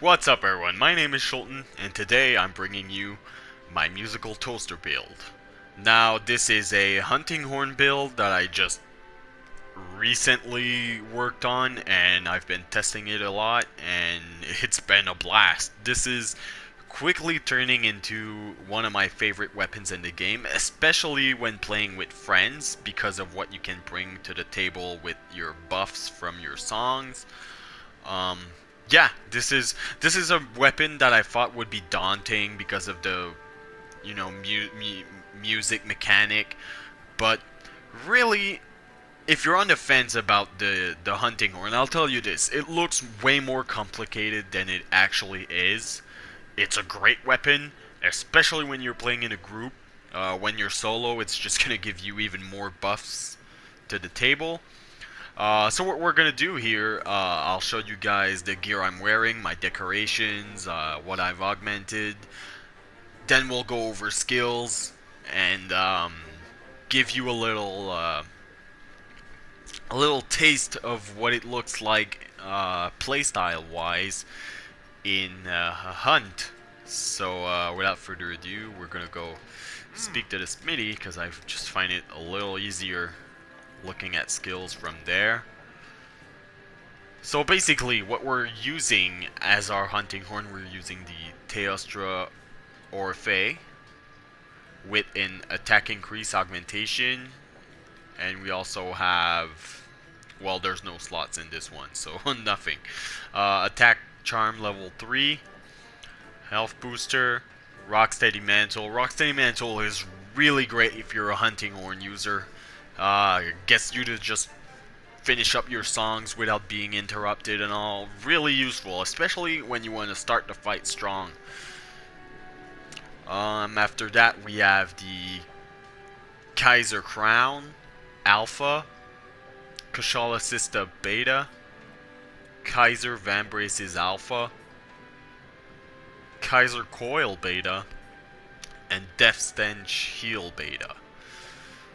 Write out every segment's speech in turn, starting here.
What's up everyone, my name is Sholtan, and today I'm bringing you my musical toaster build. Now this is a hunting horn build that I just recently worked on, and I've been testing it a lot, and it's been a blast. This is quickly turning into one of my favorite weapons in the game, especially when playing with friends because of what you can bring to the table with your buffs from your songs. Um, yeah, this is a weapon that I thought would be daunting because of the music mechanic, but really, if you're on the fence about the hunting horn, I'll tell you this: it looks way more complicated than it actually is. It's a great weapon, especially when you're playing in a group. When you're solo, it's just gonna give you even more buffs to the table. So what we're gonna do here, I'll show you guys the gear I'm wearing, my decorations, what I've augmented. Then we'll go over skills and give you a little taste of what it looks like playstyle wise in a hunt. So without further ado, we're gonna go speak to the Smitty because I just find it a little easier looking at skills from there. So basically, what we're using as our hunting horn, we're using the Teostra Orphe with an attack increase augmentation, and we also have, well, there's no slots in this one, so nothing. Attack charm level 3, health booster, rocksteady mantle. Rocksteady mantle is really great if you're a hunting horn user. Gets you to just finish up your songs without being interrupted and all. Really useful, especially when you want to start the fight strong. After that, we have the Kaiser Crown, Alpha, Kashala Sista Beta, Kaiser Vambraces Alpha, Kaiser Coil Beta, and Death Stench Heal Beta.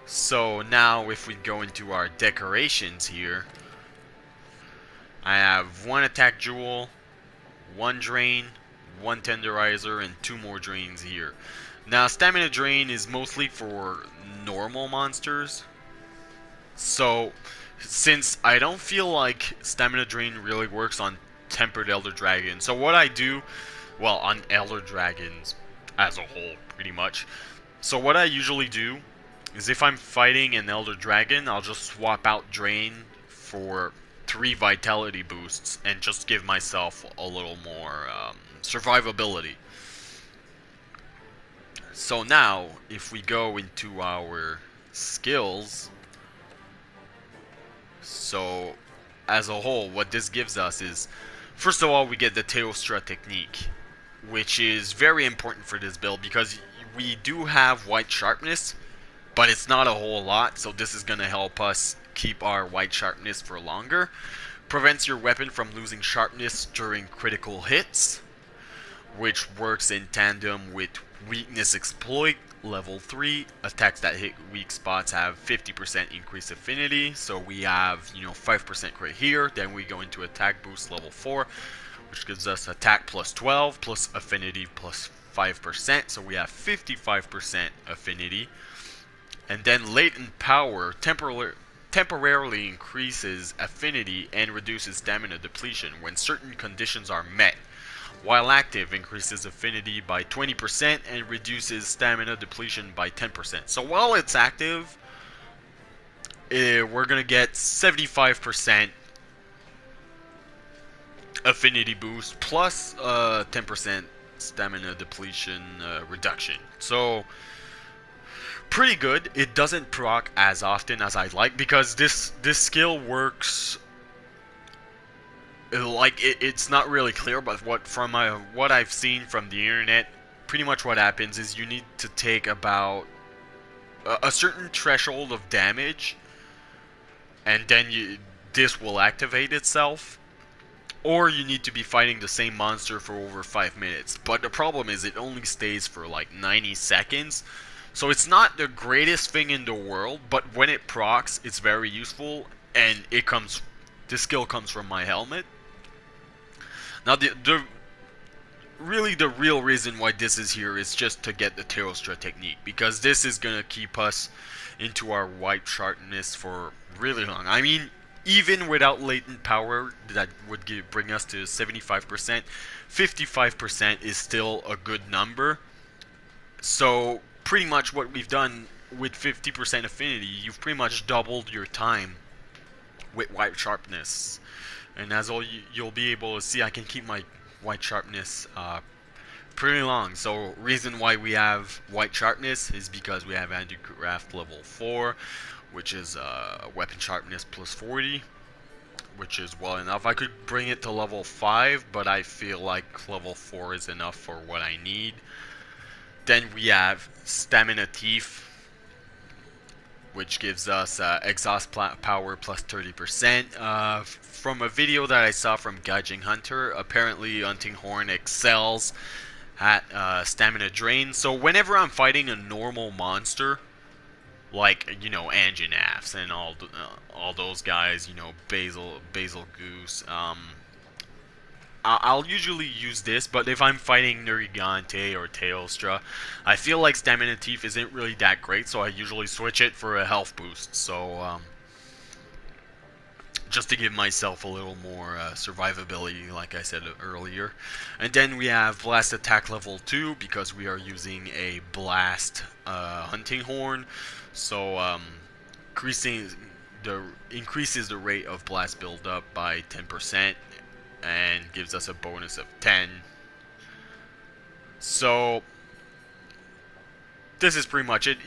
So now if we go into our decorations here, I have one attack jewel, one drain, one tenderizer, and two more drains here. Now stamina drain is mostly for normal monsters. So since I don't feel like stamina drain really works on tempered elder dragons, so what I do, well, on elder dragons as a whole pretty much. So what I usually do is if I'm fighting an elder dragon, I'll just swap out drain for 3 vitality boosts and just give myself a little more survivability. So now, if we go into our skills, so as a whole, what this gives us is, first of all, we get the Teostra technique, which is very important for this build because we do have white sharpness, but it's not a whole lot, so this is going to help us keep our white sharpness for longer. Prevents your weapon from losing sharpness during critical hits, which works in tandem with Weakness Exploit level 3. Attacks that hit weak spots have 50% increased affinity, so we have 5% crit here. Then we go into Attack Boost level 4, which gives us attack plus 12 plus affinity plus 5%, so we have 55% affinity. And then Latent Power temporarily increases affinity and reduces stamina depletion when certain conditions are met. While active, increases affinity by 20% and reduces stamina depletion by 10%. So while it's active, we're going to get 75% affinity boost plus 10% stamina depletion reduction. So pretty good. It doesn't proc as often as I'd like because this skill works like it's not really clear, but what I've seen from the internet, pretty much what happens is you need to take about a certain threshold of damage, and then this will activate itself. Or you need to be fighting the same monster for over 5 minutes. But the problem is it only stays for like 90 seconds. So it's not the greatest thing in the world, but when it procs, it's very useful, and this skill comes from my helmet. Now really the real reason why this is here is just to get the Teostra technique, because this is gonna keep us into our white sharpness for really long. I mean, even without latent power, that would bring us to 75%. 55% is still a good number. So pretty much what we've done with 50% affinity, you've pretty much doubled your time with white sharpness. And as all you'll be able to see, I can keep my white sharpness pretty long. So reason why we have white sharpness is because we have handicraft level 4, which is weapon sharpness plus 40, which is well enough. I could bring it to level 5, but I feel like level 4 is enough for what I need. Then we have stamina teeth, which gives us exhaust power plus 30%. From a video that I saw from Gaijing Hunter, apparently Hunting Horn excels at stamina drain. So whenever I'm fighting a normal monster, like, you know, Anjanaths and all those guys, you know, Basil Goose, I'll usually use this, but if I'm fighting Nergigante or Teostra, I feel like Stamina Teeth isn't really that great, so I usually switch it for a health boost. So, just to give myself a little more survivability, like I said earlier. And then we have Blast Attack level 2, because we are using a Blast Hunting Horn. So, increases the rate of blast buildup by 10%. And gives us a bonus of 10. So this is pretty much it.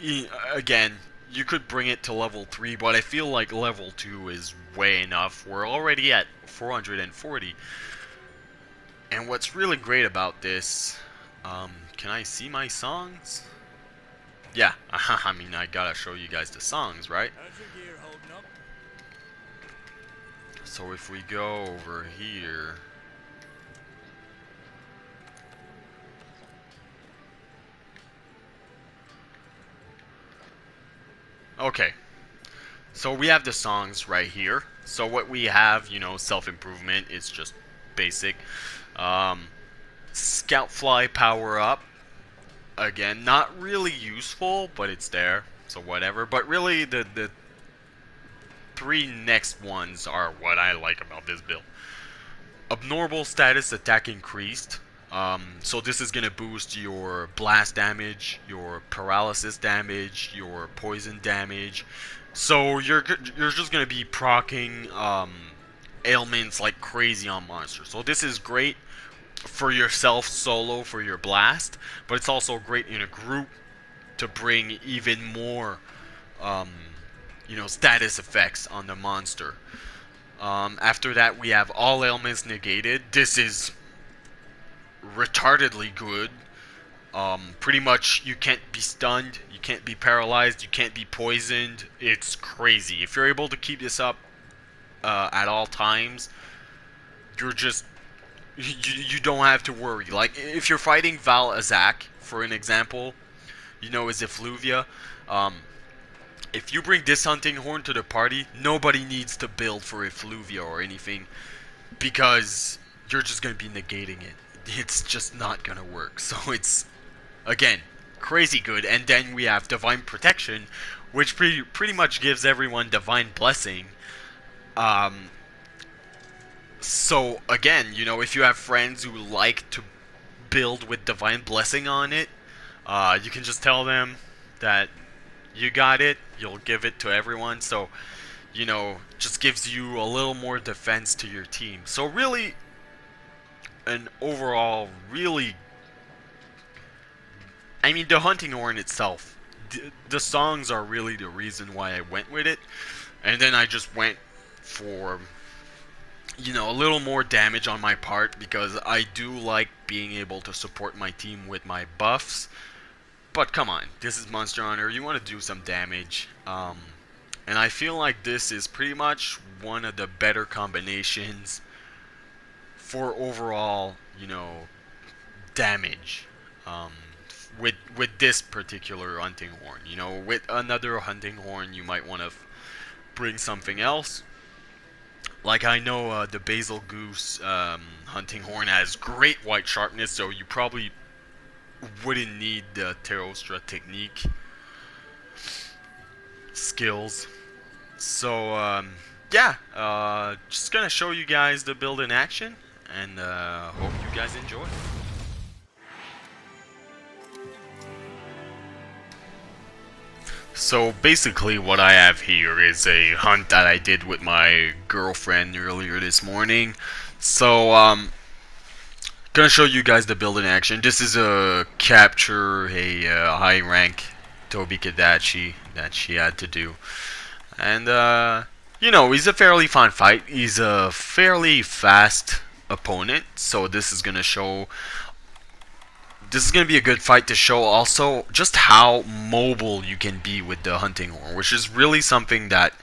Again, you could bring it to level 3, but I feel like level 2 is way enough. We're already at 440. And what's really great about this, can I see my songs? Yeah, I mean, I gotta show you guys the songs, right? So if we go over here, okay, so we have the songs right here. So what we have, you know, self-improvement is just basic. Scout Fly power up, again, not really useful, but it's there, so whatever. But really the 3 next ones are what I like about this build. Abnormal status attack increased. So this is going to boost your blast damage, your paralysis damage, your poison damage. So you're just going to be proccing ailments like crazy on monsters. So this is great for yourself solo for your blast, but it's also great in a group to bring even more you know, status effects on the monster. After that, we have all ailments negated. This is retardedly good. Pretty much, you can't be stunned, you can't be paralyzed, you can't be poisoned. It's crazy. If you're able to keep this up at all times, you're just you don't have to worry. Like if you're fighting Val Azak, for an example, you know, as Effluvia. If you bring this Hunting Horn to the party, nobody needs to build for Effluvia or anything, because you're just going to be negating it. It's just not going to work. So it's, again, crazy good. And then we have Divine Protection, which pretty much gives everyone Divine Blessing. So, again, you know, if you have friends who like to build with Divine Blessing on it, you can just tell them that you got it, you'll give it to everyone. So, you know, just gives you a little more defense to your team. So really, an overall really, I mean, the Hunting Horn itself, the songs are really the reason why I went with it. And then I just went for, you know, a little more damage on my part, because I do like being able to support my team with my buffs. But come on, this is Monster Hunter, you want to do some damage. And I feel like this is pretty much one of the better combinations for overall, you know, damage. With this particular Hunting Horn. You know, with another Hunting Horn, you might want to bring something else. Like, I know the Basil Goose hunting horn has great white sharpness, so you probably wouldn't need the Terostra technique skills. So, yeah, just gonna show you guys the build in action, and hope you guys enjoy. So basically what I have here is a hunt that I did with my girlfriend earlier this morning. So, gonna show you guys the build in action. This is a capture, a high rank Toby Kadachi that she had to do. And, you know, he's a fairly fun fight. He's a fairly fast opponent, so this is gonna be a good fight to show also just how mobile you can be with the hunting horn, which is really something that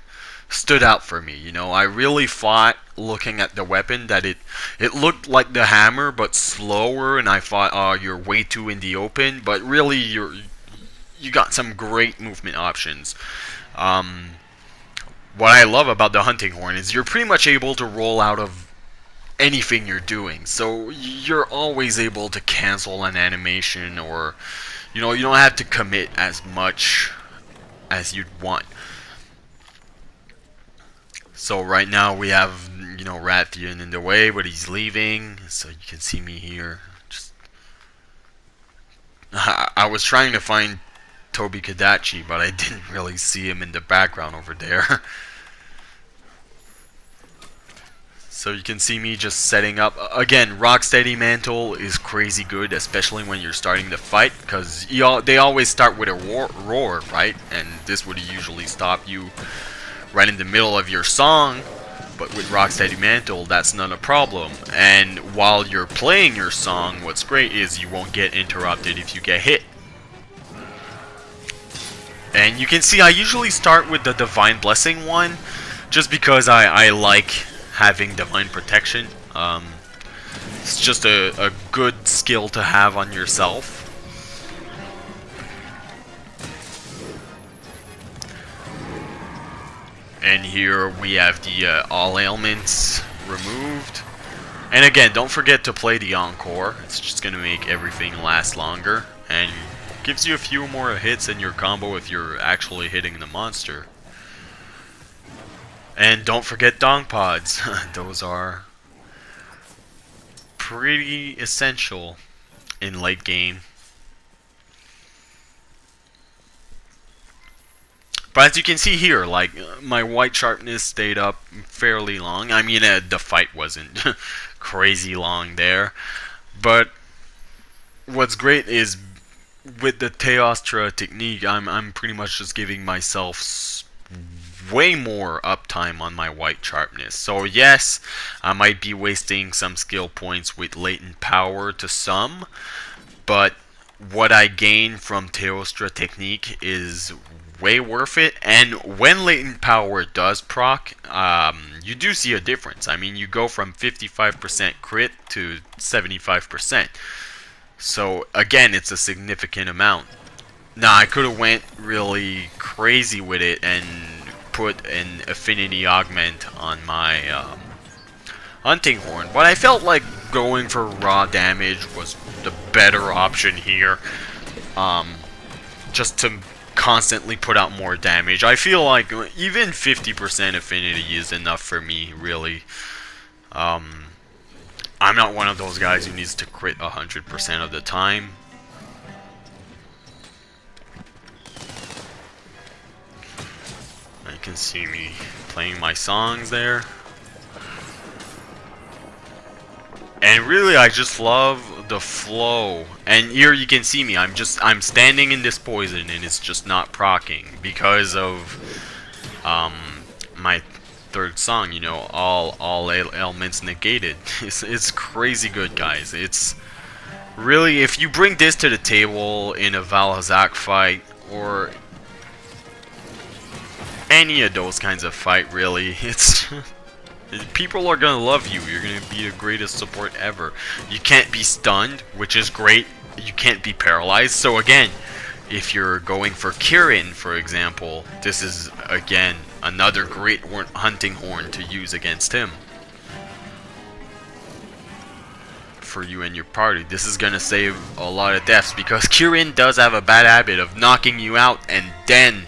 stood out for me. You know, I really thought looking at the weapon that it looked like the hammer but slower, and I thought, oh, you're way too in the open, but really you got some great movement options. What I love about the hunting horn is you're pretty much able to roll out of anything you're doing, so you're always able to cancel an animation, or you know, you don't have to commit as much as you'd want. So right now we have, you know, Rathian in the way, but he's leaving, so you can see me here. Just I was trying to find Toby Kadachi, but I didn't really see him in the background over there. So you can see me just setting up. Again, Rocksteady Mantle is crazy good, especially when you're starting the fight, because they always start with a roar, right? And this would usually stop you right in the middle of your song, but with Rocksteady Mantle, that's not a problem. And while you're playing your song, what's great is you won't get interrupted if you get hit. And you can see I usually start with the Divine Blessing one, just because I like having Divine Protection. It's just a good skill to have on yourself. And here we have the all ailments removed. And again, don't forget to play the Encore. It's just going to make everything last longer, and gives you a few more hits in your combo if you're actually hitting the monster. And don't forget Dong Pods. Those are pretty essential in late game. But as you can see here, like, my white sharpness stayed up fairly long. I mean, the fight wasn't crazy long there. But what's great is with the Teostra technique, I'm pretty much just giving myself way more uptime on my white sharpness. So yes, I might be wasting some skill points with latent power to some, but what I gain from Teostra technique is way worth it. And when latent power does proc, you do see a difference. I mean, you go from 55% crit to 75%. So again, it's a significant amount. Now, I could have went really crazy with it and put an affinity augment on my hunting horn, but I felt like going for raw damage was the better option here, just to constantly put out more damage. I feel like even 50% affinity is enough for me, really. I'm not one of those guys who needs to crit 100% of the time. You can see me playing my songs there. And really, I just love the flow. And here you can see me, I'm standing in this poison and it's just not proccing because of my third song, you know, all ailments negated. It's crazy good, guys. It's really, if you bring this to the table in a Valhazak fight, or any of those kinds of fight, really, it's people are gonna love you. You're gonna be the greatest support ever. You can't be stunned, which is great. You can't be paralyzed. So again, if you're going for Kirin, for example, this is again another great hunting horn to use against him. For you and your party. This is gonna save a lot of deaths because Kirin does have a bad habit of knocking you out and then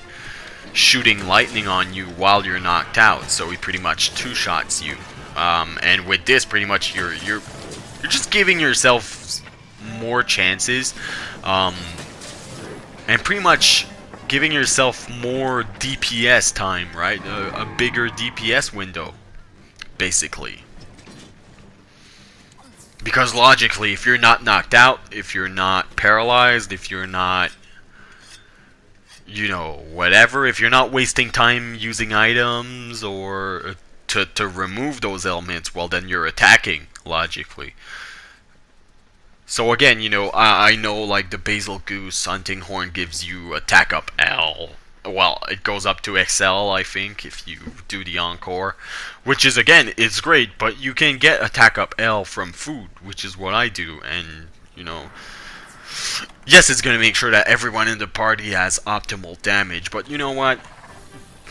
shooting lightning on you while you're knocked out. So he pretty much two-shots you. And with this, pretty much you're just giving yourself more chances, and pretty much giving yourself more DPS time, right? A bigger DPS window, basically. Because logically, if you're not knocked out, if you're not paralyzed, if you're not, you know, whatever, if you're not wasting time using items or to remove those elements, well, then you're attacking, logically. So again, you know, I know like the Basil Goose Hunting Horn gives you attack up L. Well, it goes up to XL, I think, if you do the Encore. Which is, again, it's great, but you can get attack up L from food, which is what I do. And, you know, yes, it's going to make sure that everyone in the party has optimal damage, but you know what?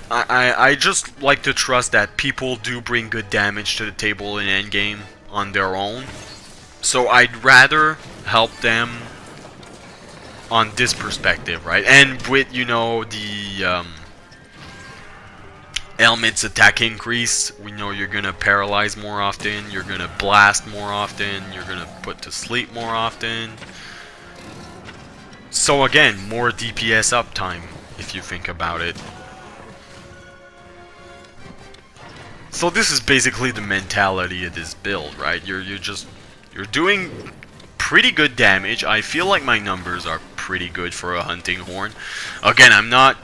I just like to trust that people do bring good damage to the table in endgame on their own. So I'd rather help them on this perspective, right? And with, you know, the elements attack increase, we know you're gonna paralyze more often, you're gonna blast more often, you're gonna put to sleep more often. So again, more DPS uptime, if you think about it. So this is basically the mentality of this build, right? You're doing pretty good damage. I feel like my numbers are pretty good for a hunting horn. Again, I'm not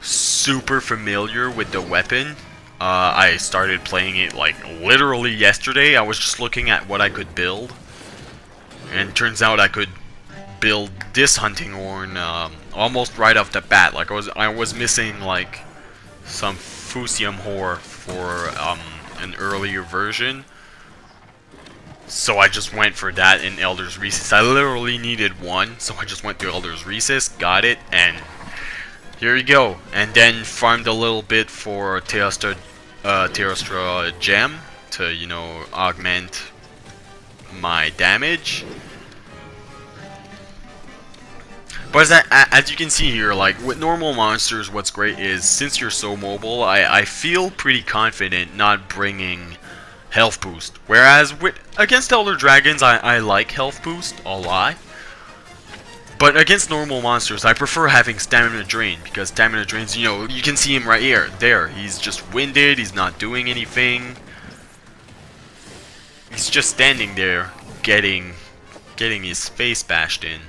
super familiar with the weapon. I started playing it like literally yesterday. I was just looking at what I could build, and turns out I could build this hunting horn almost right off the bat. Like I was missing like some Fusium Hor for an earlier version. So I just went for that in Elder's Recess. I literally needed one, so I just went to Elder's Recess, got it, and here you go. And then farmed a little bit for Teostra Gem to, you know, augment my damage. But as you can see here, like with normal monsters, what's great is since you're so mobile, I feel pretty confident not bringing health boost. Whereas against Elder Dragons, I like health boost a lot. But against normal monsters, I prefer having stamina drain, because stamina drains, you know, you can see him right here. There, he's just winded, he's not doing anything. He's just standing there, getting his face bashed in.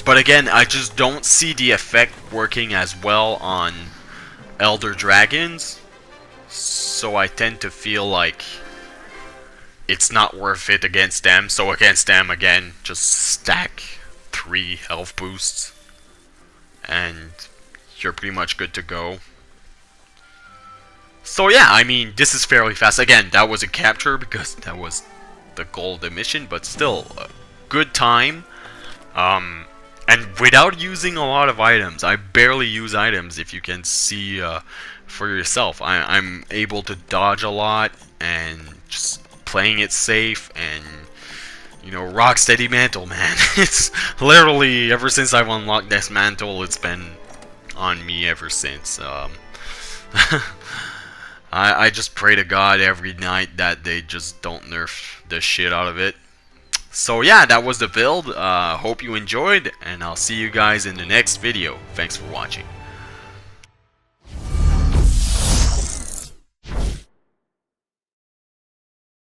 But again, I just don't see the effect working as well on Elder Dragons, so I tend to feel like it's not worth it against them. So against them, again, just stack 3 health boosts and you're pretty much good to go. So yeah, I mean, this is fairly fast. Again, that was a capture because that was the goal of the mission, but still, good time. And without using a lot of items, I barely use items, if you can see for yourself. I'm able to dodge a lot and just playing it safe and, you know, rock steady mantle, man. It's literally, ever since I've unlocked this mantle, it's been on me ever since. I just pray to God every night that they just don't nerf the shit out of it. So yeah, that was the build. Hope you enjoyed, and I'll see you guys in the next video. Thanks for watching.